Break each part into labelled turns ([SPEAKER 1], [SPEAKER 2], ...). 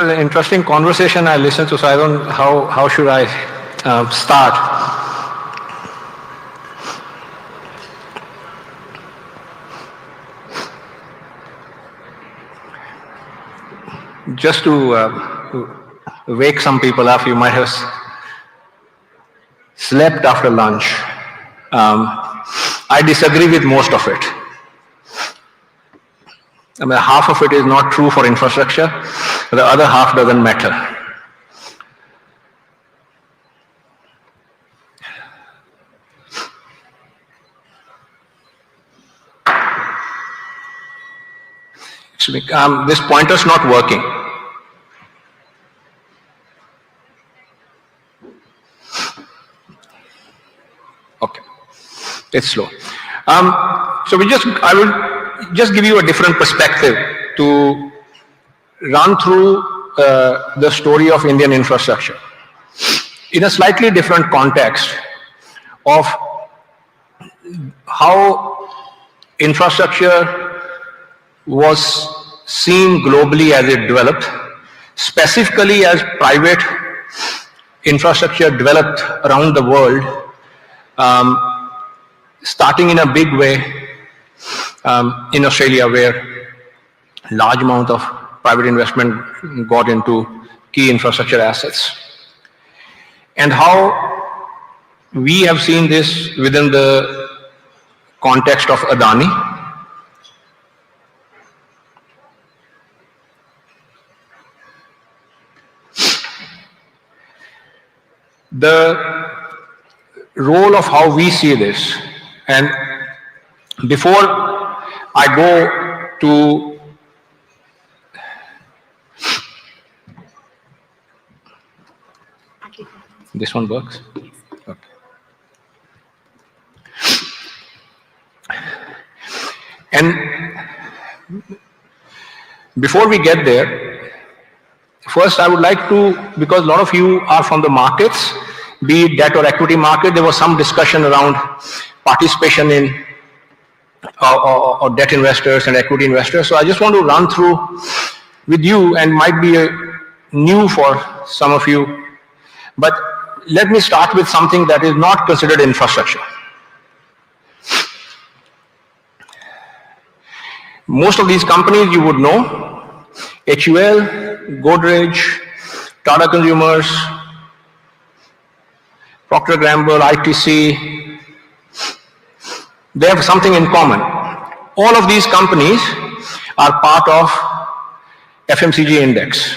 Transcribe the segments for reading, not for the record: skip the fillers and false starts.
[SPEAKER 1] An interesting conversation I listened to, so I don't how should I start? Just to wake some people up, you might have slept after lunch. I disagree with most of it. I mean, half of it is not true for infrastructure, the other half doesn't matter. This pointer's not working. Okay, it's slow. I will just give you a different perspective to run through the story of Indian infrastructure in a slightly different context of how infrastructure was seen globally as it developed, specifically as private infrastructure developed around the world, starting in a big way in Australia, where large amount of private investment got into key infrastructure assets, and how we have seen this within the context of Adani. The role of how we see this, and before I go to this one works? Okay. And before we get there, first I would like to, because a lot of you are from the markets, be it debt or equity market, there was some discussion around participation in or debt investors and equity investors. So I just want to run through with you, and might be new for some of you, but let me start with something that is not considered infrastructure. Most of these companies you would know: HUL, Godrej, Tata Consumers, Procter & Gamble, ITC. They have something in common. All of these companies are part of FMCG index.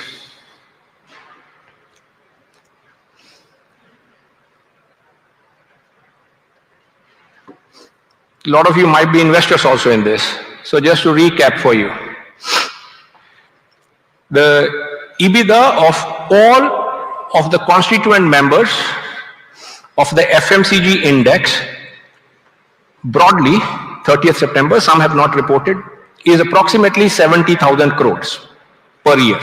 [SPEAKER 1] A lot of you might be investors also in this. So just to recap for you, the EBITDA of all of the constituent members of the FMCG index, broadly, 30th September, some have not reported, is approximately 70,000 crores per year.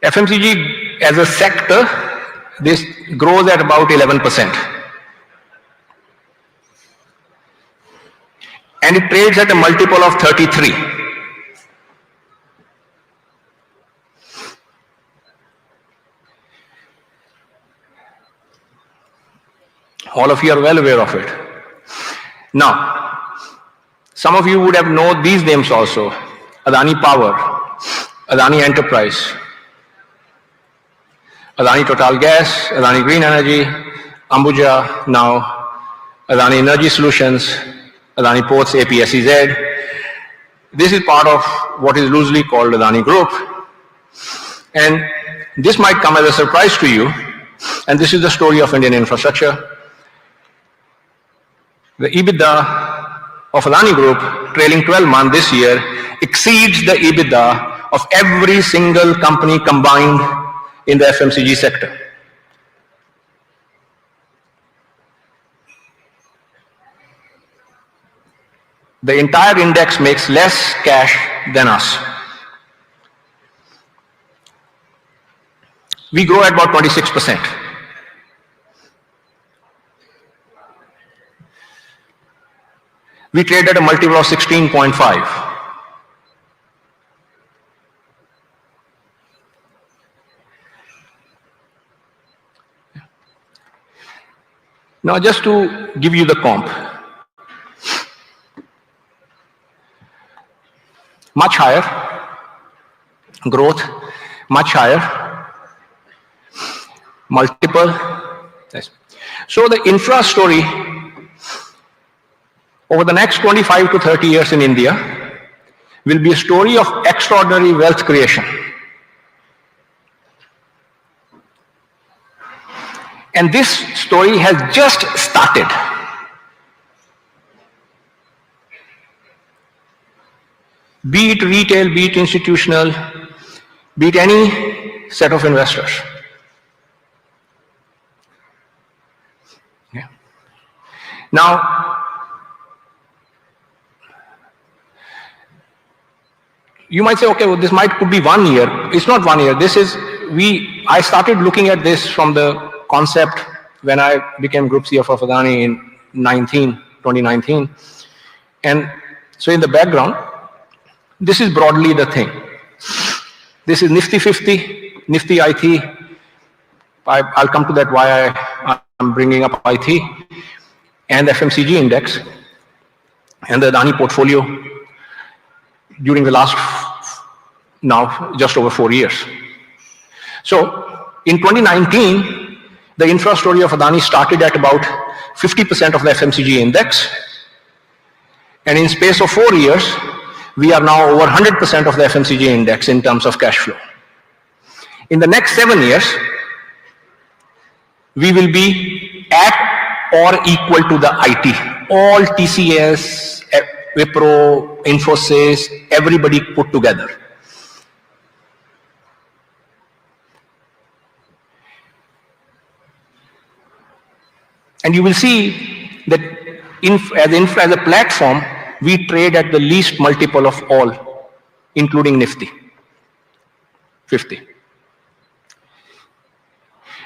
[SPEAKER 1] FMCG as a sector, this grows at about 11%. And it trades at a multiple of 33. All of you are well aware of it. Now, some of you would have known these names also: Adani Power, Adani Enterprise, Adani Total Gas, Adani Green Energy, Ambuja, now Adani Energy Solutions, Adani Ports, APSEZ. This is part of what is loosely called Adani Group. And this might come as a surprise to you, and this is the story of Indian infrastructure. The EBITDA of Adani Group, trailing 12 months this year, exceeds the EBITDA of every single company combined in the FMCG sector. The entire index makes less cash than us. We grow at about 26%. We trade at a multiple of 16.5. Now, just to give you the comp, much higher growth, much higher multiple. Yes. So the infra story over the next 25 to 30 years in India will be a story of extraordinary wealth creation. And this story has just started. Be it retail, be it institutional, be it any set of investors. Yeah. Now, you might say, okay, well, this could be 1 year. It's not 1 year. I started looking at this from the concept when I became Group CFO of Adani in 2019. And so in the background, this is broadly the thing. This is Nifty 50, Nifty IT. I'll come to that why I'm bringing up IT, and the FMCG index, and the Adani portfolio during the last, now just over 4 years. So in 2019, the infra story of Adani started at about 50% of the FMCG index. And in space of 4 years, we are now over 100% of the FMCG index in terms of cash flow. In the next 7 years, we will be at or equal to the IT. All TCS, Wipro, Infosys, everybody put together. And you will see that as a platform, we trade at the least multiple of all, including Nifty 50.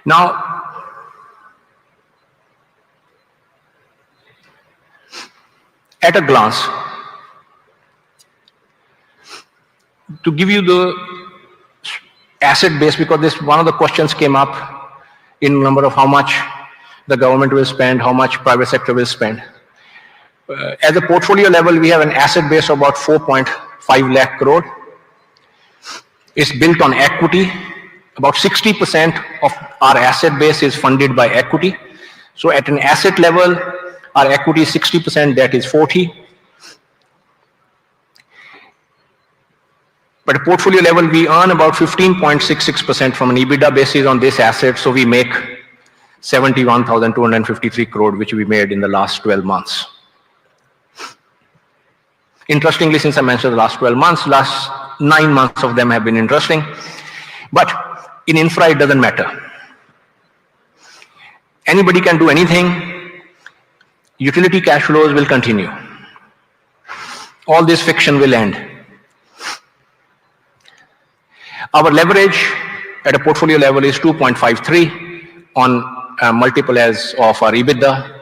[SPEAKER 1] Now, at a glance, to give you the asset base, because this one of the questions came up in number of how much the government will spend, how much private sector will spend. At the portfolio level, we have an asset base of about 4.5 lakh crore. It's built on equity. About 60% of our asset base is funded by equity. So at an asset level, our equity is 60%, debt is 40%. But at portfolio level, we earn about 15.66% from an EBITDA basis on this asset, so we make 71,253 crore, which we made in the last 12 months. Interestingly, since I mentioned the last 12 months, last 9 months of them have been interesting. But in infra, it doesn't matter. Anybody can do anything. Utility cash flows will continue. All this fiction will end. Our leverage at a portfolio level is 2.53 on multiple as of our EBITDA.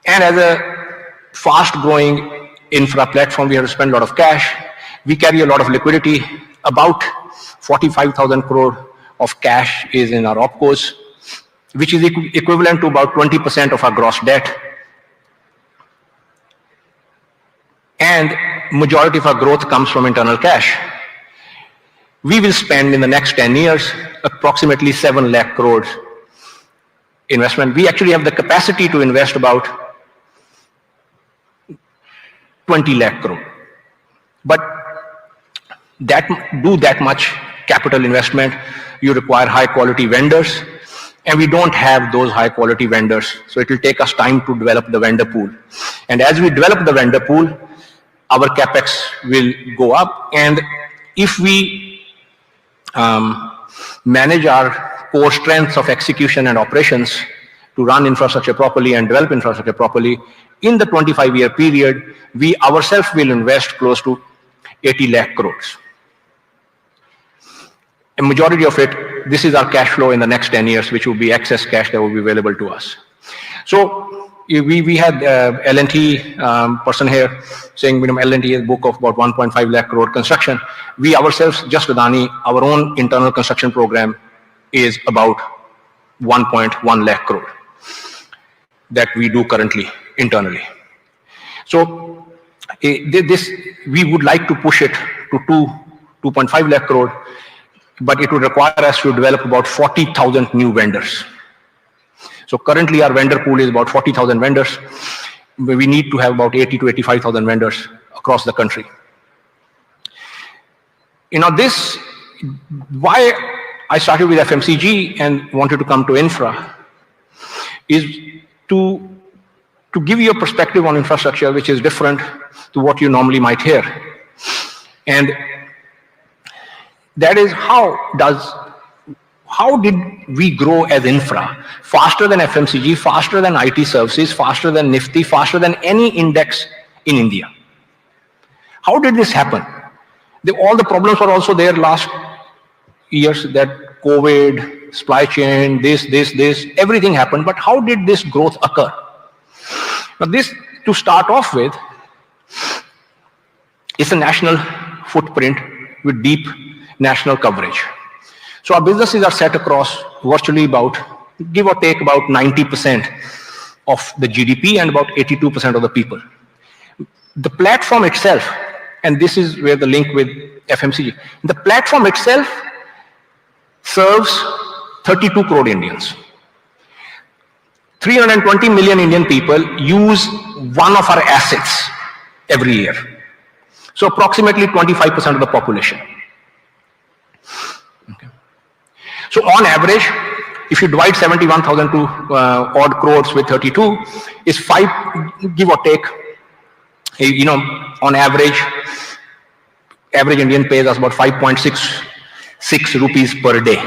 [SPEAKER 1] And as a fast-growing infra platform, we have to spend a lot of cash. We carry a lot of liquidity. About 45,000 crore of cash is in our opcos, which is equivalent to about 20% of our gross debt. And majority of our growth comes from internal cash. We will spend in the next 10 years approximately 7 lakh crores investment. We actually have the capacity to invest about 20 lakh crore. But that much capital investment, you require high quality vendors, and we don't have those high quality vendors. So it will take us time to develop the vendor pool. And as we develop the vendor pool, our capex will go up. And if we manage our core strengths of execution and operations to run infrastructure properly and develop infrastructure properly, in the 25-year period, we ourselves will invest close to 80 lakh crores. A majority of it, this is our cash flow in the next 10 years, which will be excess cash that will be available to us. So we had L&T person here saying, L&T is a book of about 1.5 lakh crore construction. We ourselves, just Adani, our own internal construction program is about 1.1 lakh crore. that we do currently internally. So this, we would like to push it to 2.5 lakh crore, but it would require us to develop about 40,000 new vendors. So currently our vendor pool is about 40,000 vendors. We need to have about 80 to 85,000 vendors across the country. This, why I started with FMCG and wanted to come to infra is to give you a perspective on infrastructure which is different to what you normally might hear. And that is how did we grow as infra faster than FMCG, faster than IT services, faster than Nifty, faster than any index in India? How did this happen? All the problems were also there last years, that COVID, supply chain, this, everything happened. But how did this growth occur? Now this, to start off with, is a national footprint with deep national coverage. So our businesses are set across virtually about, give or take, about 90% of the GDP and about 82% of the people. The platform itself, and this is where the link with FMCG, the platform itself serves 32 crore Indians. 320 million Indian people use one of our assets every year. So approximately 25% of the population. Okay. So on average, if you divide 71,000 to odd crores with 32, is 5, give or take, on average Indian pays us about 5.66 rupees per day.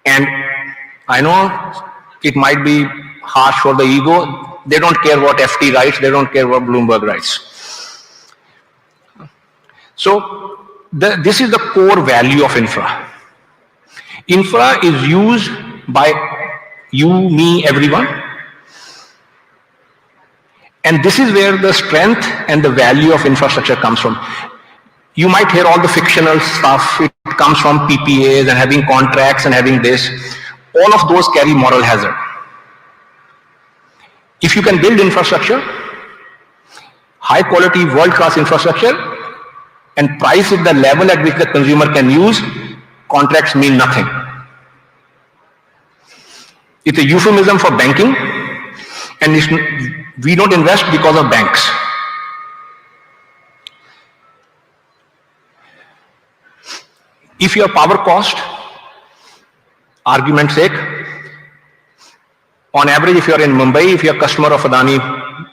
[SPEAKER 1] And I know it might be harsh for the ego. They don't care what FT writes. They don't care what Bloomberg writes. So this is the core value of infra. Infra is used by you, me, everyone. And this is where the strength and the value of infrastructure comes from. You might hear all the fictional stuff. It comes from PPAs and having contracts and having this. All of those carry moral hazard. If you can build infrastructure, high quality, world-class infrastructure, and price it the level at which the consumer can use, contracts mean nothing. It's a euphemism for banking, and we don't invest because of banks. If your power cost, argument's sake, on average, if you're in Mumbai, if you're a customer of Adani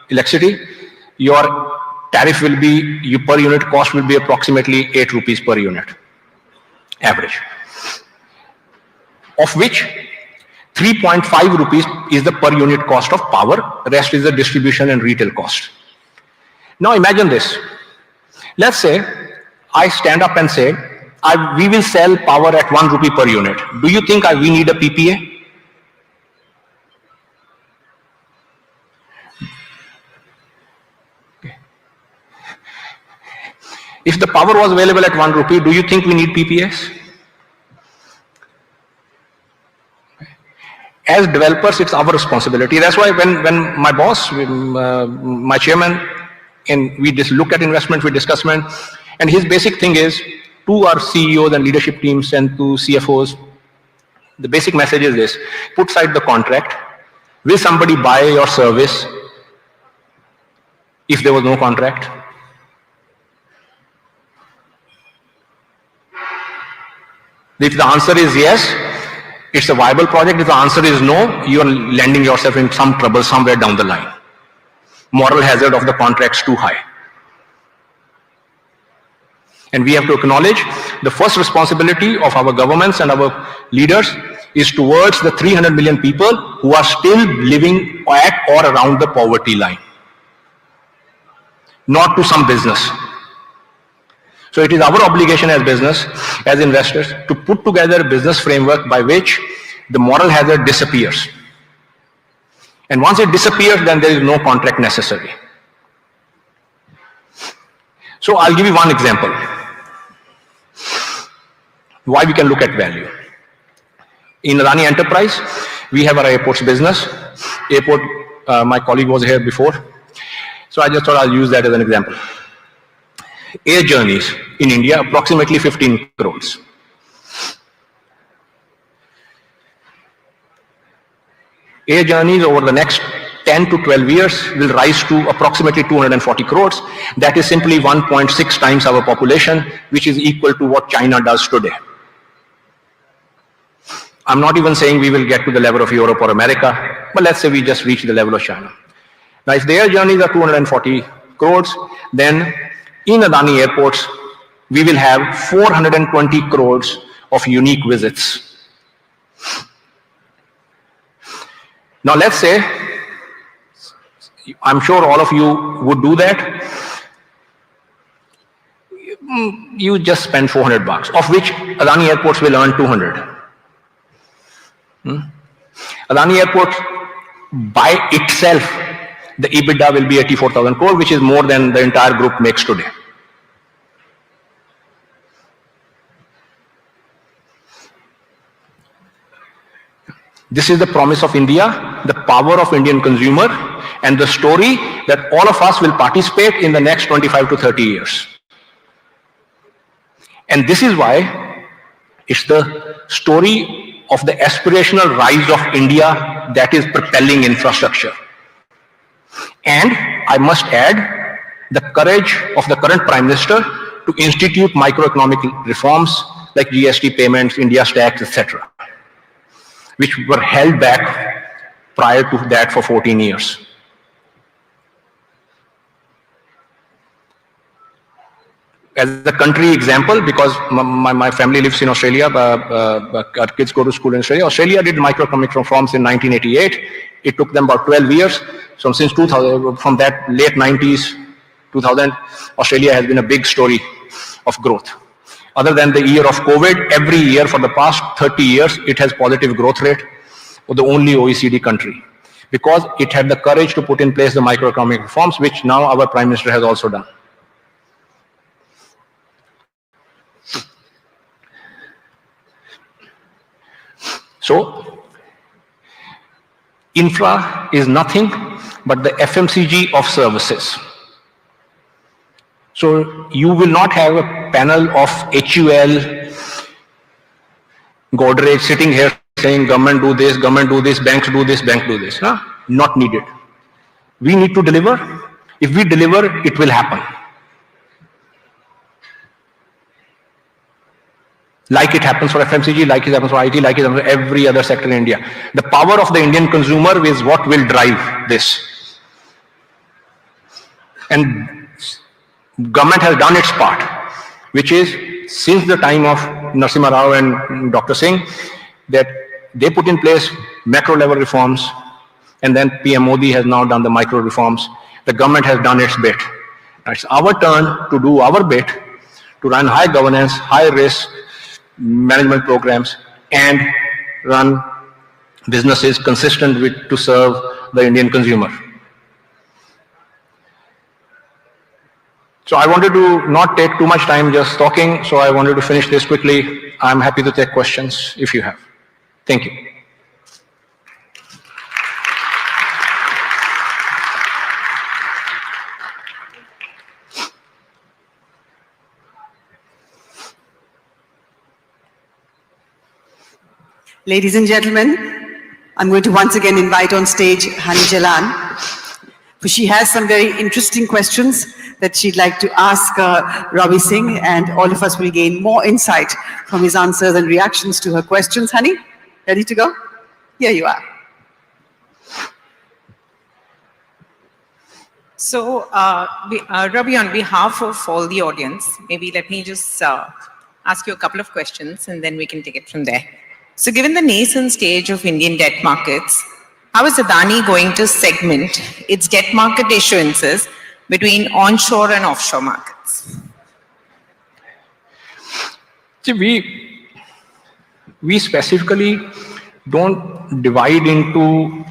[SPEAKER 1] electricity, your tariff will be, your per unit cost will be approximately 8 rupees per unit, average. Of which 3.5 rupees is the per unit cost of power, rest is the distribution and retail cost. Now imagine this. Let's say I stand up and say, we will sell power at 1 rupee per unit. Do you think we need a PPA? Okay. If the power was available at 1 rupee, do you think we need PPAs? As developers, it's our responsibility. That's why when my boss, my chairman, and we just look at investment, we discuss it, and his basic thing is, to our CEOs and leadership teams and to CFOs, the basic message is this: put aside the contract. Will somebody buy your service if there was no contract? If the answer is yes, it's a viable project. If the answer is no, you are landing yourself in some trouble somewhere down the line. Moral hazard of the contract's too high. And we have to acknowledge the first responsibility of our governments and our leaders is towards the 300 million people who are still living at or around the poverty line, not to some business. So it is our obligation as business, as investors, to put together a business framework by which the moral hazard disappears. And once it disappears, then there is no contract necessary. So I'll give you one example. Why we can look at value. In Adani Enterprise, we have our airports business. Airport My colleague was here before. So I just thought I'll use that as an example. Air journeys in India, approximately 15 crores. Air journeys over the next 10 to 12 years will rise to approximately 240 crores. That is simply 1.6 times our population, which is equal to what China does today. I'm not even saying we will get to the level of Europe or America, but let's say we just reach the level of China. Now, if the air journeys are 240 crores, then in Adani airports, we will have 420 crores of unique visits. Now, let's say, I'm sure all of you would do that. You just spend $400, of which Adani airports will earn 200. Adani Airport, by itself, the EBITDA will be 84,000 crore, which is more than the entire group makes today. This is the promise of India, the power of Indian consumer, and the story that all of us will participate in the next 25 to 30 years. And this is why it's the story of the aspirational rise of India that is propelling infrastructure. And I must add the courage of the current Prime Minister to institute microeconomic reforms like GST payments, India's tax, etc., which were held back prior to that for 14 years. As a country example, because my family lives in Australia, our kids go to school in Australia. Australia did microeconomic reforms in 1988. It took them about 12 years. So since 2000, from that late 90s, 2000, Australia has been a big story of growth. Other than the year of COVID, every year for the past 30 years, it has positive growth rate, or the only OECD country, because it had the courage to put in place the microeconomic reforms, which now our Prime Minister has also done. So, infra is nothing but the FMCG of services. So, you will not have a panel of HUL, Godrej sitting here saying government do this, banks do this, bank do this. No? Not needed. We need to deliver. If we deliver, it will happen. Like it happens for FMCG, like it happens for IT, like it happens for every other sector in India. The power of the Indian consumer is what will drive this. And government has done its part, which is since the time of Narasimha Rao and Dr. Singh, that they put in place macro level reforms, and then PM Modi has now done the micro reforms. The government has done its bit. Now it's our turn to do our bit, to run high governance, high risk management programs, and run businesses consistent with to serve the Indian consumer. So I wanted to not take too much time just talking, so I wanted to finish this quickly. I'm happy to take questions if you have. Thank you.
[SPEAKER 2] Ladies and gentlemen, I'm going to once again invite on stage Hani Jalan, for she has some very interesting questions that she'd like to ask Robbie Singh, and all of us will gain more insight from his answers and reactions to her questions. Hani, ready to go? Here you are.
[SPEAKER 3] So, Robbie, on behalf of all the audience, maybe let me just ask you a couple of questions and then we can take it from there. So given the nascent stage of Indian debt markets, how is Adani going to segment its debt market issuances between onshore and offshore markets?
[SPEAKER 1] See, we specifically don't divide into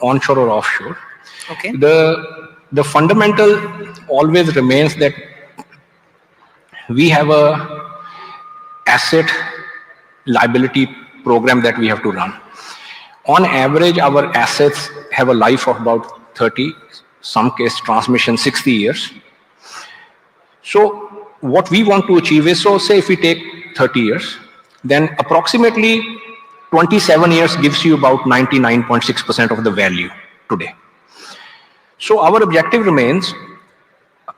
[SPEAKER 1] onshore or offshore.
[SPEAKER 3] Okay.
[SPEAKER 1] The fundamental always remains that we have a asset liability program that we have to run. On average, our assets have a life of about 30, some case transmission 60 years. So what we want to achieve is, so say if we take 30 years, then approximately 27 years gives you about 99.6% of the value today. So our objective remains,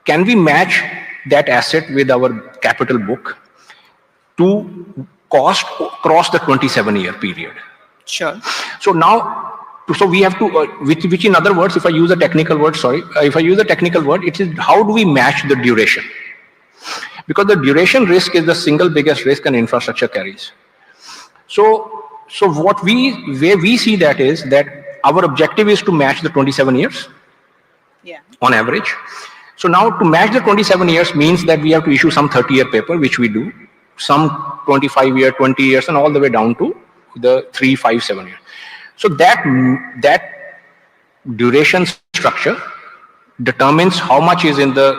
[SPEAKER 1] can we match that asset with our capital book to cost across the 27-year period?
[SPEAKER 3] Sure.
[SPEAKER 1] So now, so we have to, which in other words, if I use a technical word, it is how do we match the duration? Because the duration risk is the single biggest risk an infrastructure carries. So where we see that is that our objective is to match the 27 years on average. So now to match the 27 years means that we have to issue some 30-year paper, which we do, some 25-year, 20 years, and all the way down to the 3, 5, 7 years. So that duration structure determines how much is in the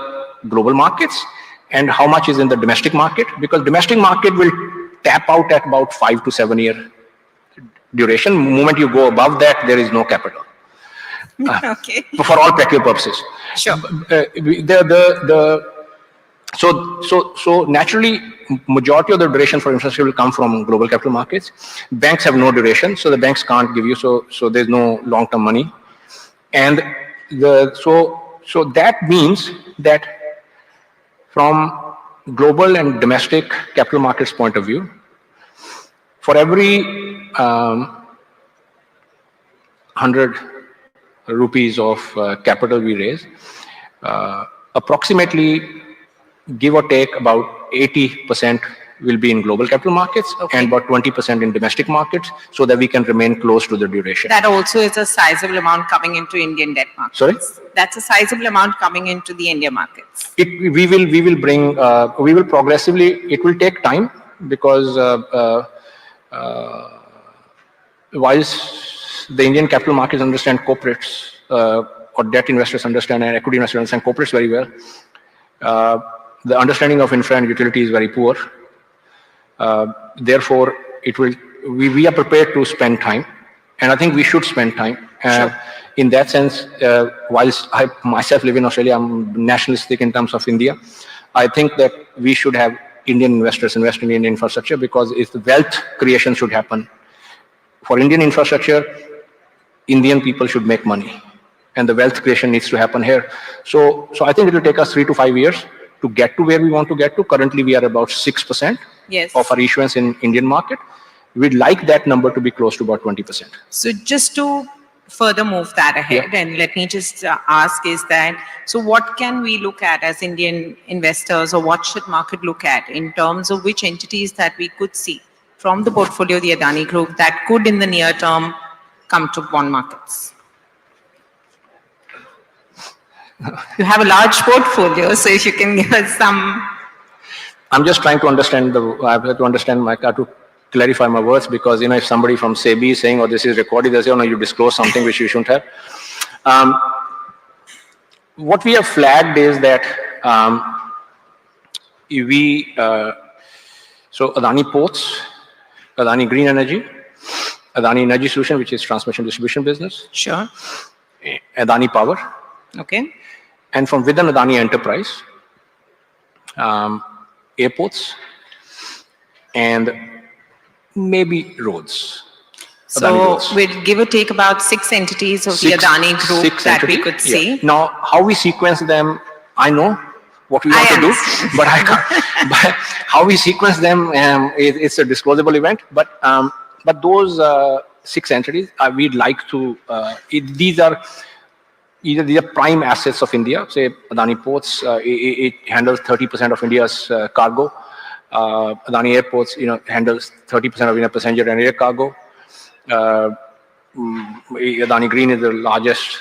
[SPEAKER 1] global markets and how much is in the domestic market, because domestic market will tap out at about 5 to 7 year duration. The moment you go above that, there is no capital.
[SPEAKER 3] Okay.
[SPEAKER 1] For all practical purposes.
[SPEAKER 3] Sure.
[SPEAKER 1] So naturally, majority of the duration for infrastructure will come from global capital markets. Banks have no duration, so the banks can't give you, so there's no long-term money. And so that means that from global and domestic capital markets point of view, for every 100 rupees of capital we raise, approximately, give or take, about 80% will be in global capital markets and about 20% in domestic markets, so that we can remain close to the duration.
[SPEAKER 3] That also is a sizable amount coming into Indian debt markets.
[SPEAKER 1] Sorry?
[SPEAKER 3] That's a sizable amount coming into the India markets.
[SPEAKER 1] We will progressively, it will take time, because whilst the Indian capital markets understand corporates, or debt investors understand and equity investors understand corporates very well, the understanding of infra and utility is very poor. Therefore, we are prepared to spend time, and I think we should spend time.
[SPEAKER 3] Sure.
[SPEAKER 1] In that sense, whilst I myself live in Australia, I'm nationalistic in terms of India. I think that we should have Indian investors invest in Indian infrastructure, because if the wealth creation should happen for Indian infrastructure, Indian people should make money, and the wealth creation needs to happen here. So I think it will take us 3 to 5 years to get to where we want to get to. Currently, we are about 6% of our issuance in Indian market. We'd like that number to be close to about 20%.
[SPEAKER 3] So just to further move that ahead, and let me just ask is that, so what can we look at as Indian investors, or what should market look at in terms of which entities that we could see from the portfolio of the Adani Group that could in the near term come to bond markets? You have a large portfolio, so if you can give us some.
[SPEAKER 1] I'm just trying to understand I have to understand to clarify my words, because if somebody from SEBI is saying, oh, this is recorded, they say, oh no, you disclose something which you shouldn't have. What we have flagged is that so Adani Ports, Adani Green Energy, Adani Energy Solution, which is transmission distribution business.
[SPEAKER 3] Sure.
[SPEAKER 1] Adani Power.
[SPEAKER 3] Okay.
[SPEAKER 1] And from within Adani Enterprise, airports, and maybe roads.
[SPEAKER 3] So we'll give or take about 6 entities of the Adani Group that we could see.
[SPEAKER 1] Now, how we sequence them, I know what we want to do, but I can't. But how we sequence them, it's a disclosable event. But those 6 entities, we'd like to. These are prime assets of India. Say Adani Ports, it handles 30% of India's cargo. Adani Airports, handles 30% of India's passenger and air cargo. Adani Green is the largest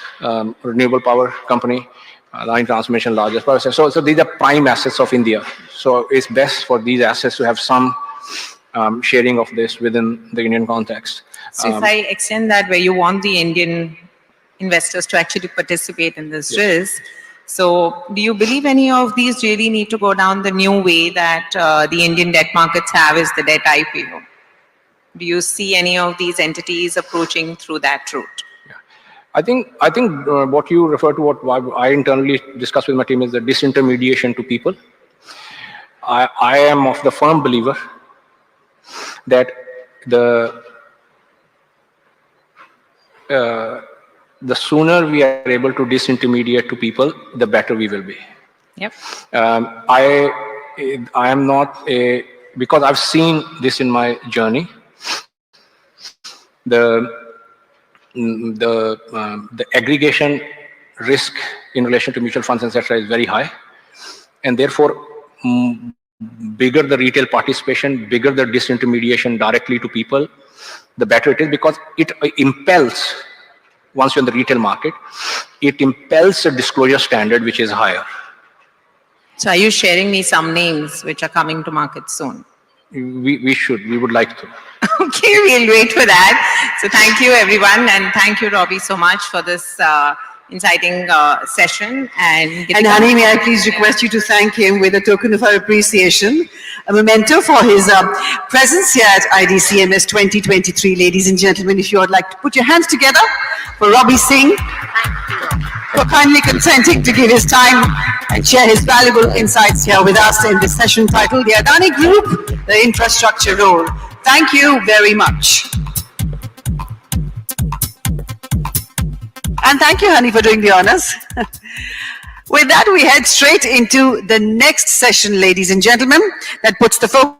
[SPEAKER 1] renewable power company. Adani Transmission, largest power. So these are prime assets of India. So it's best for these assets to have some sharing of this within the Indian context.
[SPEAKER 3] So if I extend that, where you want the Indian investors to actually participate in this risk, so do you believe any of these really need to go down the new way that the Indian debt markets have, is the debt IPO? Do you see any of these entities approaching through that route?
[SPEAKER 1] I think what you refer to, what I internally discuss with my team, is the disintermediation to people. I am of the firm believer that the sooner we are able to disintermediate to people, the better we will be.
[SPEAKER 3] Yep.
[SPEAKER 1] I am not because I've seen this in my journey. The aggregation risk in relation to mutual funds, etc., is very high, and therefore, bigger the retail participation, bigger the disintermediation directly to people, the better it is, because it impels, once you're in the retail market, it impels a disclosure standard which is higher.
[SPEAKER 3] So are you sharing me some names which are coming to market soon?
[SPEAKER 1] We would like to.
[SPEAKER 3] Okay, we'll wait for that. So thank you everyone, and thank you Robbie so much for this inciting session. And
[SPEAKER 2] Hani, may I please request you to thank him with a token of our appreciation, a memento for his presence here at IDCMS 2023. Ladies and gentlemen, if you would like to put your hands together for Robbie Singh, for kindly consenting to give his time and share his valuable insights here with us in this session titled The Adani Group, the Infrastructure Role. Thank you very much. And thank you, Hani, for doing the honors. With that, we head straight into the next session, ladies and gentlemen, that puts the focus